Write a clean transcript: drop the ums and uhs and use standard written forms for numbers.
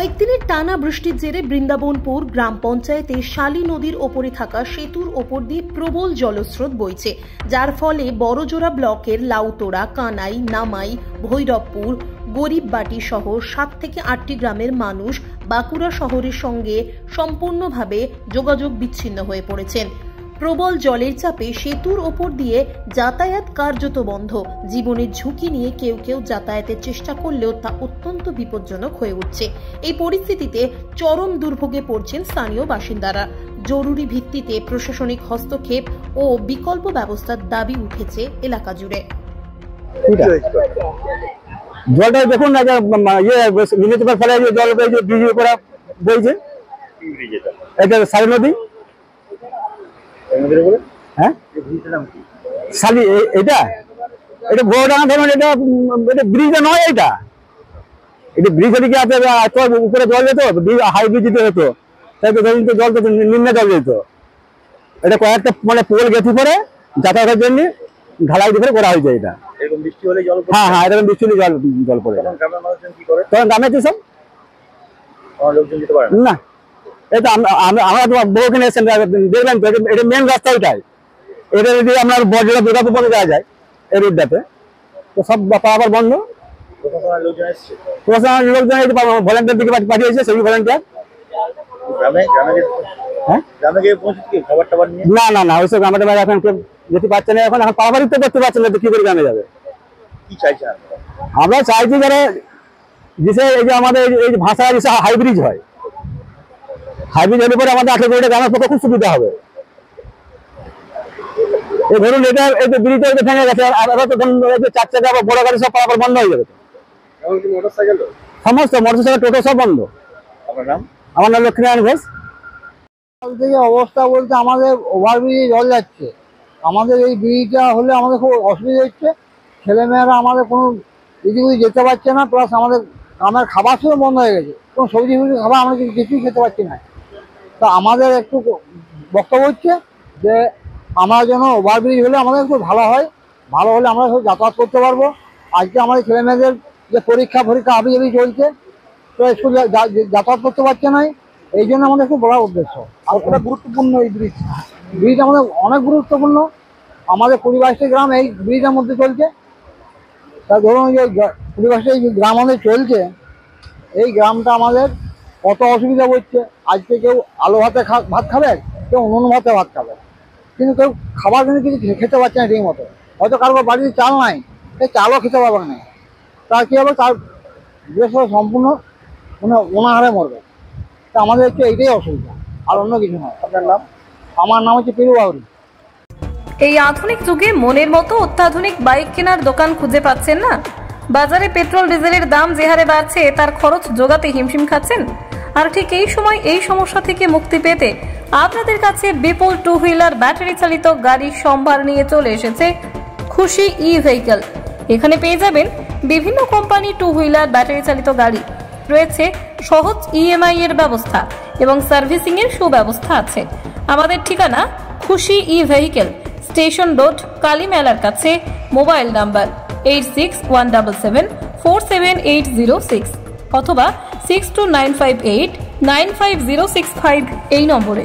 কয়েকদিনের টানা বৃষ্টির জেরে বৃন্দাবনপুর গ্রাম পঞ্চায়েতে শালী নদীর ওপরে থাকা সেতুর ওপর দিয়ে প্রবল জলস্রোত বইছে, যার ফলে বড়জোড়া ব্লকের লাউতোড়া, কানাই, নামাই, ভৈরবপুর, গরিববাটি সহ 7 থেকে 8টি গ্রামের মানুষ বাঁকুড়া শহরের সঙ্গে সম্পূর্ণভাবে যোগাযোগ বিচ্ছিন্ন হয়ে পড়েছেন। প্রবল জলের চাপে সেতুর ওপর দিয়ে যাতায়াত কার্যত বন্ধ। জীবনের ঝুঁকি নিয়ে কেউ কেউ যাতায়াতের চেষ্টা করলেও তা অত্যন্ত বিপজ্জনক হয়ে উঠছে। এই পরিস্থিতিতে চরম দুর্ভোগে পড়ছেন স্থানীয় বাসিন্দারা। জরুরি ভিত্তিতে প্রশাসনিক হস্তক্ষেপ ও বিকল্প ব্যবস্থার দাবি উঠেছে এলাকা জুড়ে। জলটা দেখুন না, মিউনিসিপাল ফলে জল ব্রিজের উপরে বইছে, এটা শালী নদী। হ্যাঁ, শালী এটা ভোরডাঙ্গা ধরুন, এটা ব্রিজ নয়, এটা ব্রিজ এদিকে আছে, উপরে জল যেত, হাই ব্রিজ দিতে হতো, তাই তো ধরুন জল তো নিম্নে জল যেত। এটা কয়েকটা মানে পোল গেছে পরে যাতায়াতের জন্য ঢালাই দিয়ে করা হয়েছে। এটা হ্যাঁ হ্যাঁ, এরকম বৃষ্টি হলে জল পড়ে। তখন গ্রামে কি সব না, এটা আমরা বহুখানে এসেছেন, দেখবেন তো এটা মেন রাস্তা, ওইটাই। এটা যদি আপনার বড়জোড়া দুর্গাপুর পর্যন্ত যাওয়া যায় এই রোডটাতে, তো সব পারাপার বন্ধ। প্রশাসনের লোকজন ভলেন্টিয়ার দিকে পাঠিয়েছে, সেই ভলেন্টিয়ার। না না না, ওইসব আমাদের বাইরে এখন কেউ যেতে পারছে না, এখন পারাপারিক তো করতে পারছে না, তো কি করে গ্রামে যাবে? আমরা চাইছি যারা এই যে আমাদের এই ভাষা হাইব্রিজ হয়, হাইব্রিজ হলে পরে আমাদের 18 কোটি গ্রামের পক্ষে খুব সুবিধা হবে। এই ধরুন এটা এই যে ব্রিজটা ভেঙে গেছে, আর তো ধরুন 4 চাকা বা বড় গাড়ি সব পারাপার বন্ধ হয়ে যাবে। সমস্ত মোটরসাইকেল, টোটো সব বন্ধ। আমার নাম লক্ষ্মীনারায়ণ ঘোষ। থেকে অবস্থা বলতে আমাদের ওভারব্রিজে জল যাচ্ছে, আমাদের এই ব্রিজটা হলে আমাদের খুব অসুবিধা হচ্ছে। ছেলেমেয়েরা আমাদের কোনো এদিকে যেতে পারছে না, প্লাস আমাদের গ্রামের খাবার শুধু বন্ধ হয়ে গেছে, কোনো সবজি খাবার আমরা কিছুই খেতে পারছি না। তো আমাদের একটু বক্তব্য হচ্ছে যে আমরা যেন ওভারব্রিজ হলে আমাদের একটু ভালো হয়, ভালো হলে আমরা সব যাতায়াত করতে পারবো। আজকে আমাদের ছেলেমেয়েদের যে পরীক্ষা হাবি চলছে, তো স্কুল যাতায়াত করতে পারছে না, এই জন্য আমাদের খুব বড় উদ্দেশ্য। আর খুব গুরুত্বপূর্ণ এই ব্রিজ আমাদের অনেক গুরুত্বপূর্ণ। আমাদের 20-22টি গ্রাম এই ব্রিজের মধ্যে চলছে। তা ধরুন যে 20-22টি গ্রাম আমাদের চলছে, এই গ্রামটা আমাদের কত অসুবিধা হচ্ছে। আজকে কেউ আলু ভাতে ভাত খাবে, কেউ উনুন ভাতে ভাত খাবে, কিন্তু কেউ খাবার কিন্তু কিছু খেতে পারছে না ঠিক মতো। হয়তো কারো বাড়িতে চাল নাই, সে চালও খেতে পারবে না। তা কী হবে, তার দেশ সম্পূর্ণ মানে অনাহারে মরবে। তা আমাদের হচ্ছে এইটাই অসুবিধা, আর অন্য কিছু নয়। আপনার নাম? আমার নাম হচ্ছে পিরু বাউরি। এই আধুনিক যুগে মনের মতো অত্যাধুনিক বাইক কেনার দোকান খুঁজে পাচ্ছেন না? বাজারে পেট্রোল ডিজেলের দাম যে হারে বাড়ছে, তার খরচ জোগাতে হিমশিম খাচ্ছেন। আর ঠিক এই সময় এই সমস্যা থেকে মুক্তি পেতে আপনাদের কাছে বিপুল 2 হুইলার ব্যাটারি চালিত গাড়ির সম্ভার নিয়ে চলে এসেছে খুশি ই ভেহিকল। এখানে পেয়ে যাবেন বিভিন্ন কোম্পানি 2 হুইলার ব্যাটারি চালিত গাড়ি, রয়েছে সহজ EMI এর ব্যবস্থা এবং সার্ভিসিং এর সুব্যবস্থা আছে। আমাদের ঠিকানা খুশি ই ভেহিকল, স্টেশন রোড, কালী মেলার কাছে। মোবাইল নাম্বার 8617747806 অথবা 6295895065 এই নম্বরে।